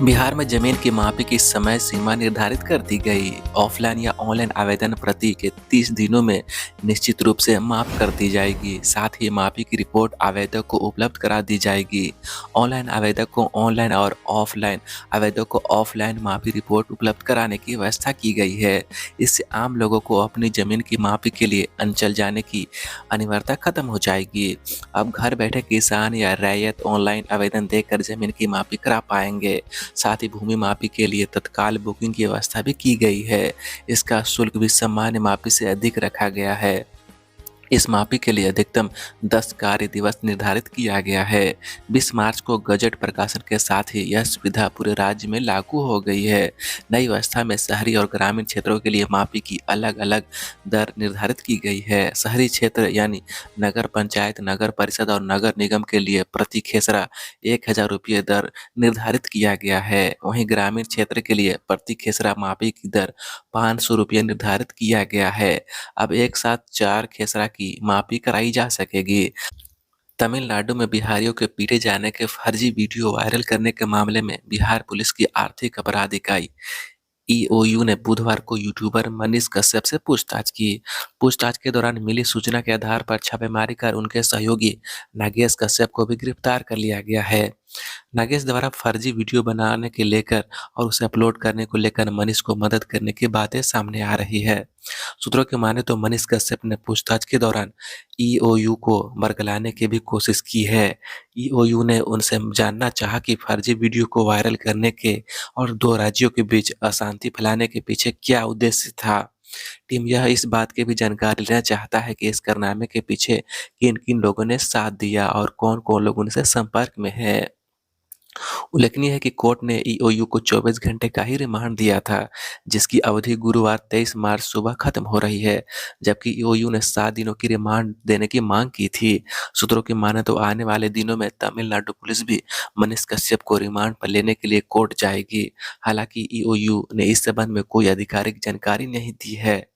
बिहार में जमीन की मापी की समय सीमा निर्धारित कर दी गई। ऑफलाइन या ऑनलाइन आवेदन प्रति के 30 दिनों में निश्चित रूप से माप कर दी जाएगी। साथ ही मापी की रिपोर्ट आवेदक को उपलब्ध करा दी जाएगी। ऑनलाइन आवेदक को ऑनलाइन और ऑफलाइन आवेदक को ऑफलाइन मापी रिपोर्ट उपलब्ध कराने की व्यवस्था की गई है। इससे आम लोगों को अपनी जमीन की मापी के लिए अंचल जाने की अनिवार्यता खत्म हो जाएगी। अब घर बैठे किसान या रैयत ऑनलाइन आवेदन देकर जमीन की मापी करा पाएंगे। साथ ही भूमि मापी के लिए तत्काल बुकिंग की व्यवस्था भी की गई है। इसका शुल्क भी सामान्य मापी से अधिक रखा गया है। इस मापी के लिए अधिकतम 10 कार्य दिवस निर्धारित किया गया है। 20 मार्च को गजट प्रकाशन के साथ ही यह सुविधा पूरे राज्य में लागू हो गई है। नई व्यवस्था में शहरी और ग्रामीण क्षेत्रों के लिए मापी की अलग-अलग दर निर्धारित की गई है। शहरी क्षेत्र यानी नगर पंचायत, नगर परिषद और नगर निगम के लिए प्रति खेसरा 1000 रुपये दर निर्धारित किया गया है। वहीं ग्रामीण क्षेत्र के लिए प्रति खेसरा मापी की दर 500 रुपये निर्धारित किया गया है। अब एक साथ 4 खेसरा की मापी कराई जा सकेगी। तमिलनाडु में बिहारियों के पीटे जाने के फर्जी वीडियो वायरल करने के मामले में बिहार पुलिस की आर्थिक अपराध इकाई ईओयू ने बुधवार को यूट्यूबर मनीष कश्यप से पूछताछ की। पूछताछ के दौरान मिली सूचना के आधार पर छापेमारी कर उनके सहयोगी नागेश कश्यप को भी गिरफ्तार कर लिया गया है। नागेश द्वारा फर्जी वीडियो बनाने के लेकर और उसे अपलोड करने को लेकर मनीष को मदद करने की बातें सामने आ रही है। सूत्रों की माने तो मनीष कश्यप ने पूछताछ के दौरान ईओयू को बरगलाने की भी कोशिश की है। ईओयू ने उनसे जानना चाहा कि फर्जी वीडियो को वायरल करने के और दो राज्यों के बीच अशांति फैलाने के पीछे क्या उद्देश्य था। टीम यह इस बात की भी जानकारी लेना चाहता है कि इस कारनामे के पीछे किन किन लोगों ने साथ दिया और कौन कौन लोग उनसे संपर्क में है। उल्लेखनीय है कि कोर्ट ने ईओयू को 24 घंटे का ही रिमांड दिया था, जिसकी अवधि गुरुवार 23 मार्च सुबह खत्म हो रही है, जबकि ईओयू ने 7 दिनों की रिमांड देने की मांग की थी। सूत्रों की माने तो आने वाले दिनों में तमिलनाडु पुलिस भी मनीष कश्यप को रिमांड पर लेने के लिए कोर्ट जाएगी। हालांकि ईओयू ने इस संबंध में कोई आधिकारिक जानकारी नहीं दी है।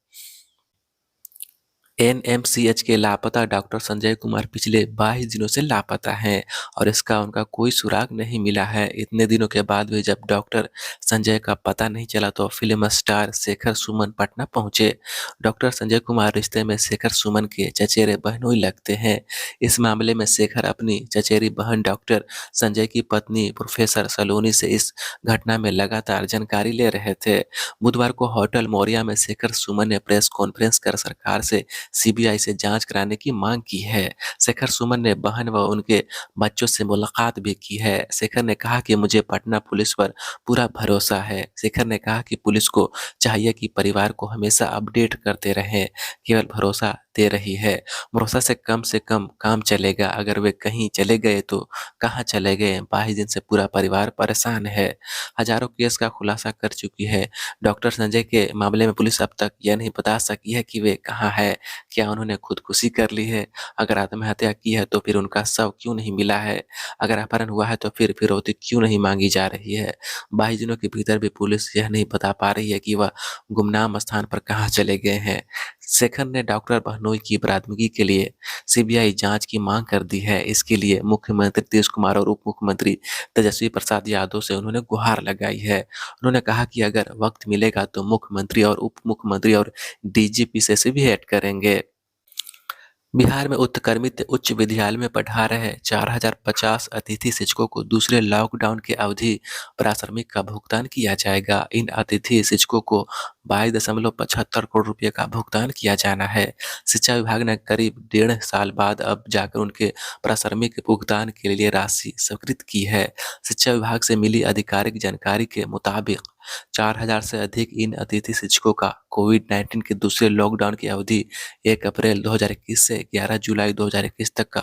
एनएमसीएच के लापता डॉक्टर संजय कुमार पिछले 22 दिनों से लापता हैं और इसका उनका कोई सुराग नहीं मिला है। इतने दिनों के बाद भी जब डॉक्टर संजय का पता नहीं चला तो फिल्म स्टार शेखर सुमन पटना पहुंचे। डॉक्टर संजय कुमार रिश्ते में शेखर सुमन के चचेरे बहनोई लगते हैं। इस मामले में शेखर अपनी चचेरी बहन डॉक्टर संजय की पत्नी प्रोफेसर सलोनी से इस घटना में लगातार जानकारी ले रहे थे। बुधवार को होटल मौर्या में शेखर सुमन ने प्रेस कॉन्फ्रेंस कर सरकार से सीबीआई से जांच कराने की मांग की है। शेखर सुमन ने बहन व उनके बच्चों से मुलाकात भी की है। शेखर ने कहा कि मुझे पटना पुलिस पर पूरा भरोसा है। शेखर ने कहा कि पुलिस को चाहिए कि परिवार को हमेशा अपडेट करते रहें, केवल भरोसा दे रही है। भरोसा से कम काम चलेगा। अगर वे कहीं चले गए तो कहाँ चले गए? 22 दिन से पूरा परिवार परेशान है। हजारों केस का खुलासा कर चुकी है। डॉक्टर संजय के मामले में पुलिस अब तक यह नहीं बता सकी है कि वे कहाँ है। क्या उन्होंने खुदकुशी कर ली है? अगर आत्महत्या की है तो फिर उनका शव क्यों नहीं मिला है? अगर अपहरण हुआ है तो फिर फिरौती क्यों नहीं मांगी जा रही है? 22 दिनों के भीतर भी पुलिस यह नहीं बता पा रही है कि वह गुमनाम स्थान पर कहाँ चले गए हैं। शेखर ने डॉक्टर बहनोई की बरामदगी के लिए सीबीआई जांच की मांग कर दी है। इसके लिए मुख्यमंत्री नीतीश कुमार और उप मुख्यमंत्री तेजस्वी प्रसाद यादव से उन्होंने गुहार लगाई है। उन्होंने कहा कि अगर वक्त मिलेगा तो मुख्यमंत्री और उप मुख्यमंत्री और डीजीपी से भी भेंट करेंगे। बिहार में उत्क्रमित उच्च विद्यालय में पढ़ा रहे 4050 अतिथि शिक्षकों को दूसरे लॉकडाउन की अवधि प्राथमिक का भुगतान किया जाएगा। इन अतिथि शिक्षकों को 22.75 करोड़ रुपए का भुगतान किया जाना है। शिक्षा विभाग ने करीब 1.5 साल बाद अब जाकर उनके प्राथमिक भुगतान के लिए राशि स्वीकृत की है। शिक्षा विभाग से मिली आधिकारिक जानकारी के मुताबिक 4000 से अधिक इन अतिथि शिक्षकों का कोविड-19 के दूसरे लॉकडाउन की अवधि 1 अप्रैल 2021 से 11 जुलाई 2021 तक का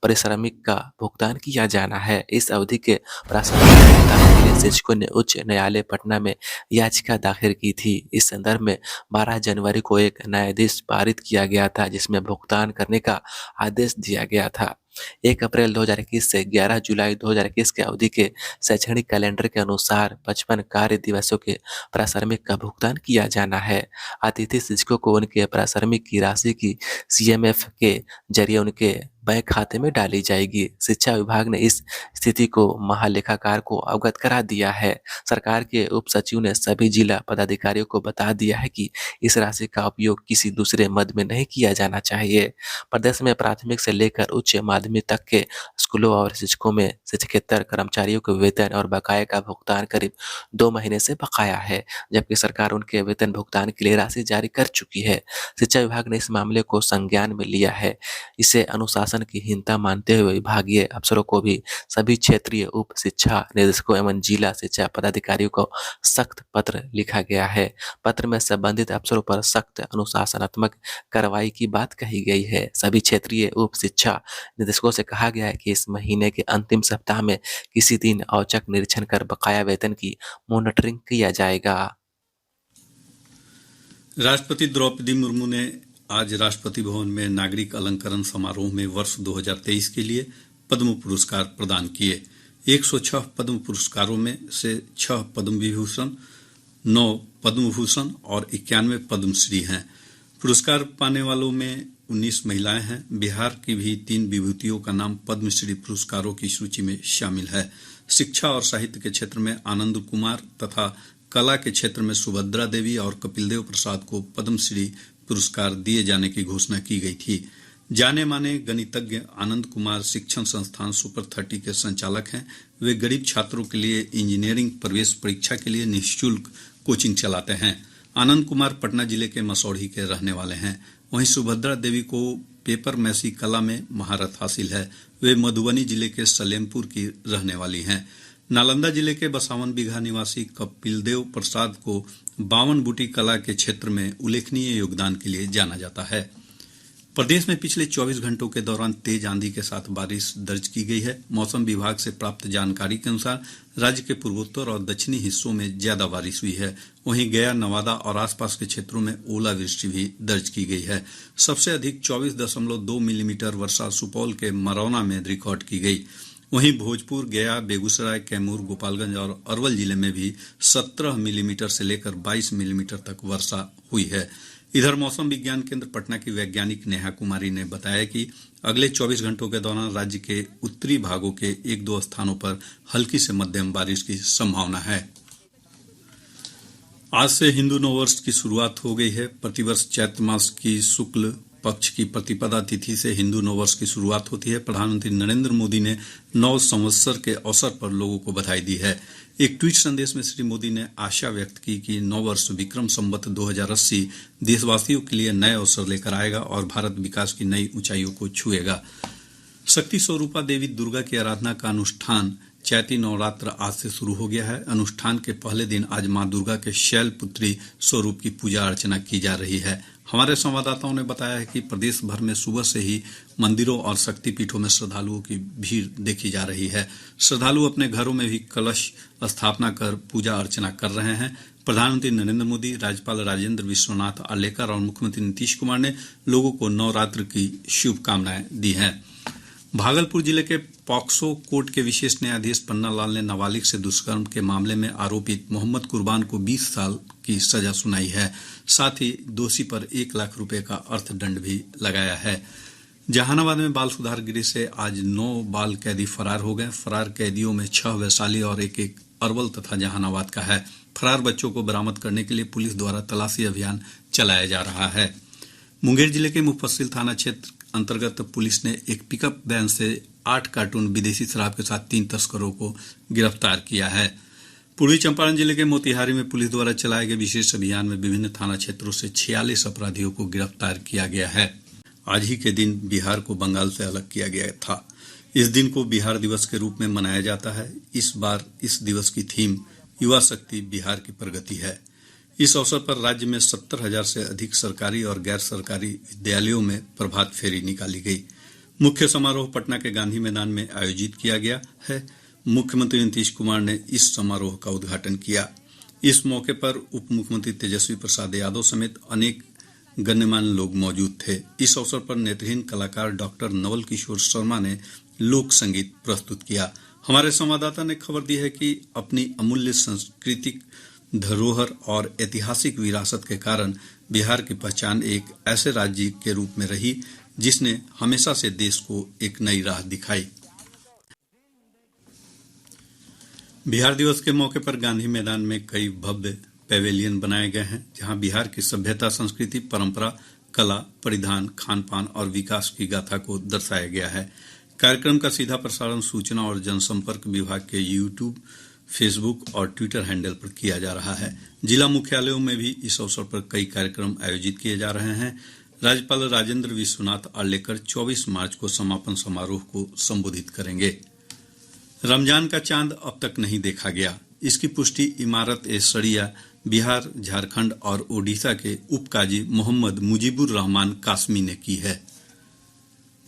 पारिश्रमिक का भुगतान किया जाना है। इस अवधि के पारिश्रमिक भुगतान के लिए शिक्षकों ने उच्च न्यायालय पटना में याचिका दाखिल की थी। इस संदर्भ में 12 जनवरी को एक न्यायाधीश पारित किया गया था, जिसमें भुगतान करने का आदेश दिया गया था। 1 अप्रैल 2021 से 11 जुलाई 2021 के अवधि के शैक्षणिक कैलेंडर के अनुसार 55 कार्य दिवसों के प्राथमिक का भुगतान किया जाना है। अतिथि शिक्षकों को उनके प्राथमिक की राशि की सीएमएफ के जरिए उनके बैंक खाते में डाली जाएगी। शिक्षा विभाग ने इस स्थिति को महालेखाकार को अवगत करा दिया है। सरकार के उप सचिव ने सभी जिला पदाधिकारियों को बता दिया है कि इस राशि का उपयोग किसी दूसरे मद में नहीं किया जाना चाहिए। प्रदेश में प्राथमिक से लेकर उच्च माध्यमिक तक के स्कूलों और शिक्षकों में शिक्षकेतर कर्मचारियों के वेतन और बकाये का भुगतान करीब 2 महीने से बकाया है, जबकि सरकार उनके वेतन भुगतान के लिए राशि जारी कर चुकी है। शिक्षा विभाग ने इस मामले को संज्ञान में लिया है। इसे अनुशासन की हीनता मानते हुए विभागीय अफसरों को भी सभी क्षेत्रीय उप शिक्षा निदेशकों एवं जिला शिक्षा पदाधिकारियों को सख्त पत्र लिखा गया है। पत्र में संबंधित अफसरों पर सख्त अनुशासनात्मक कार्रवाई की बात कही गई है। सभी क्षेत्रीय उप शिक्षा निदेशकों से कहा गया है कि इस महीने के अंतिम सप्ताह में किसी दिन औचक निरीक्षण कर बकाया वेतन की मॉनिटरिंग किया जाएगा। राष्ट्रपति द्रौपदी मुर्मू ने आज राष्ट्रपति भवन में नागरिक अलंकरण समारोह में वर्ष 2023 के लिए पद्म पुरस्कार प्रदान किए। 106 पद्म पुरस्कारों में से 6 पद्म विभूषण, 9 पद्म भूषण और 91 पद्मश्री हैं। पुरस्कार पाने वालों में 19 महिलाएं हैं। बिहार की भी 3 विभूतियों का नाम पद्मश्री पुरस्कारों की सूची में शामिल है। शिक्षा और साहित्य के क्षेत्र में आनंद कुमार तथा कला के क्षेत्र में सुभद्रा देवी और कपिलदेव प्रसाद को पद्मश्री पुरस्कार दिए जाने की घोषणा की गई थी। जाने माने गणितज्ञ आनंद कुमार शिक्षण संस्थान सुपर 30 के संचालक हैं। वे गरीब छात्रों के लिए इंजीनियरिंग प्रवेश परीक्षा के लिए निःशुल्क कोचिंग चलाते हैं। आनंद कुमार पटना जिले के मसौढ़ी के रहने वाले हैं। वहीं सुभद्रा देवी को पेपर मैसी कला में महारत हासिल है। वे मधुबनी जिले के सलेमपुर की रहने वाली हैं। नालंदा जिले के 52 बीघा निवासी कपिलदेव प्रसाद को 52 बूटी कला के क्षेत्र में उल्लेखनीय योगदान के लिए जाना जाता है। प्रदेश में पिछले 24 घंटों के दौरान तेज आंधी के साथ बारिश दर्ज की गई है। मौसम विभाग से प्राप्त जानकारी के अनुसार राज्य के पूर्वोत्तर और दक्षिणी हिस्सों में ज्यादा बारिश हुई है। वहीं गया, नवादा और आसपास के क्षेत्रों में ओलावृष्टि भी दर्ज की गई है। सबसे अधिक 24.2 मिलीमीटर वर्षा सुपौल के मरौना में रिकॉर्ड की गई। वहीं भोजपुर, गया, बेगूसराय, कैमूर, गोपालगंज और अरवल जिले में भी 17 मिलीमीटर से लेकर 22 मिलीमीटर तक वर्षा हुई है। इधर मौसम विज्ञान केंद्र पटना की वैज्ञानिक नेहा कुमारी ने बताया कि अगले 24 घंटों के दौरान राज्य के उत्तरी भागों के 1-2 स्थानों पर हल्की से मध्यम बारिश की संभावना है। आज से हिंदू नववर्ष की शुरुआत हो गई है। प्रतिवर्ष चैत्र मास की शुक्ल पक्ष की प्रतिपदा तिथि से हिंदू नववर्ष की शुरुआत होती है। प्रधानमंत्री नरेंद्र मोदी ने नव संवत्सर के अवसर पर लोगों को बधाई दी है। एक ट्वीट संदेश में श्री मोदी ने आशा व्यक्त की कि नववर्ष विक्रम संवत 2080 देशवासियों के लिए नए अवसर लेकर आएगा और भारत विकास की नई ऊंचाइयों को छुएगा। शक्ति स्वरूपा देवी दुर्गा की आराधना का अनुष्ठान चैती नवरात्र आज से शुरू हो गया है। अनुष्ठान के पहले दिन आज मां दुर्गा के शैलपुत्री स्वरूप की पूजा अर्चना की जा रही है। हमारे संवाददाताओं ने बताया है कि प्रदेश भर में सुबह से ही मंदिरों और शक्तिपीठों में श्रद्धालुओं की भीड़ देखी जा रही है। श्रद्धालु अपने घरों में भी कलश स्थापना कर पूजा अर्चना कर रहे हैं। प्रधानमंत्री नरेंद्र मोदी, राज्यपाल राजेंद्र विश्वनाथ आर्लेकर और मुख्यमंत्री नीतीश कुमार ने लोगों को नवरात्र की शुभकामनाएं दी हैं। भागलपुर जिले के पॉक्सो कोर्ट के विशेष न्यायाधीश पन्ना लाल ने नाबालिग से दुष्कर्म के मामले में आरोपित मोहम्मद कुर्बान को 20 साल की सजा सुनाई है। साथ ही दोषी पर 1 लाख रुपए का अर्थदंड भी लगाया है। जहानाबाद में बाल सुधार गृह से आज 9 बाल कैदी फरार हो गए। फरार कैदियों में 6 वैशाली और एक अरवल तथा जहानाबाद का है। फरार बच्चों को बरामद करने के लिए पुलिस द्वारा तलाशी अभियान चलाया जा रहा है। मुंगेर जिले के मुफस्सिल थाना क्षेत्र अंतर्गत पुलिस ने एक पिकअप वैन से 8 कार्टून विदेशी शराब के साथ 3 तस्करों को गिरफ्तार किया है। पूर्वी चंपारण जिले के मोतिहारी में पुलिस द्वारा चलाए गए विशेष अभियान में विभिन्न थाना क्षेत्रों से 46 अपराधियों को गिरफ्तार किया गया है। आज ही के दिन बिहार को बंगाल से अलग किया गया था। इस दिन को बिहार दिवस के रूप में मनाया जाता है। इस बार इस दिवस की थीम युवा शक्ति बिहार की प्रगति है। इस अवसर पर राज्य में 70,000 से अधिक सरकारी और गैर सरकारी विद्यालयों में प्रभात फेरी निकाली गई। मुख्य समारोह पटना के गांधी मैदान में आयोजित किया गया है। मुख्यमंत्री नीतीश कुमार ने इस समारोह का उद्घाटन किया। इस मौके पर उप मुख्यमंत्री तेजस्वी प्रसाद यादव समेत अनेक गण्यमान्य लोग मौजूद थे। इस अवसर पर नेत्रहीन कलाकार डॉक्टर नवल किशोर शर्मा ने लोक संगीत प्रस्तुत किया। हमारे संवाददाता ने खबर दी है कि अपनी अमूल्य सांस्कृतिक धरोहर और ऐतिहासिक विरासत के कारण बिहार की पहचान एक ऐसे राज्य के रूप में रही जिसने हमेशा से देश को एक नई राह दिखाई। बिहार दिवस के मौके पर गांधी मैदान में कई भव्य पैवेलियन बनाए गए हैं, जहां बिहार की सभ्यता, संस्कृति, परंपरा, कला, परिधान, खान पान और विकास की गाथा को दर्शाया गया है। कार्यक्रम का सीधा प्रसारण सूचना और जनसंपर्क विभाग के यूट्यूब, फेसबुक और ट्विटर हैंडल पर किया जा रहा है। जिला मुख्यालयों में भी इस अवसर पर कई कार्यक्रम आयोजित किए जा रहे हैं। राज्यपाल राजेंद्र विश्वनाथ आर्लेकर 24 मार्च को समापन समारोह को संबोधित करेंगे। रमजान का चांद अब तक नहीं देखा गया। इसकी पुष्टि इमारत ए शरिया बिहार, झारखंड और ओडिशा के उपकाजी मोहम्मद मुजीबुर रहमान कासमी ने की है।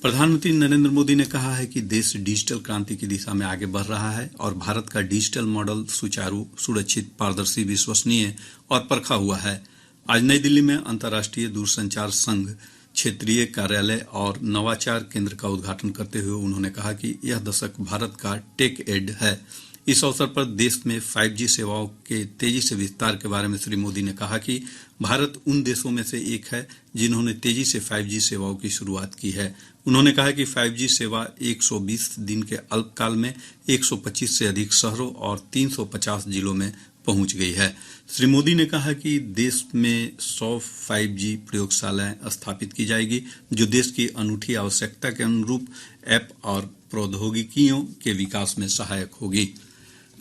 प्रधानमंत्री नरेंद्र मोदी ने कहा है कि देश डिजिटल क्रांति की दिशा में आगे बढ़ रहा है और भारत का डिजिटल मॉडल सुचारू, सुरक्षित, पारदर्शी, विश्वसनीय और परखा हुआ है। आज नई दिल्ली में अंतर्राष्ट्रीय दूरसंचार संघ क्षेत्रीय कार्यालय और नवाचार केंद्र का उद्घाटन करते हुए उन्होंने कहा कि यह दशक भारत का टेक एड है। इस अवसर पर देश में 5G सेवाओं के तेजी से विस्तार के बारे में श्री मोदी ने कहा कि भारत उन देशों में से एक है जिन्होंने तेजी से 5G सेवाओं की शुरुआत की है। उन्होंने कहा कि 5G सेवा 120 दिन के अल्पकाल में 125 से अधिक शहरों और 350 जिलों में पहुंच गई है। श्री मोदी ने कहा कि देश में 100 5G प्रयोगशालाएं स्थापित की जाएगी, जो देश की अनूठी आवश्यकता के अनुरूप ऐप और प्रौद्योगिकियों के विकास में सहायक होगी।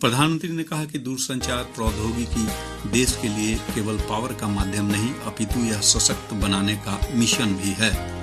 प्रधानमंत्री ने कहा कि दूरसंचार प्रौद्योगिकी देश के लिए केवल पावर का माध्यम नहीं, अपितु यह सशक्त बनाने का मिशन भी है।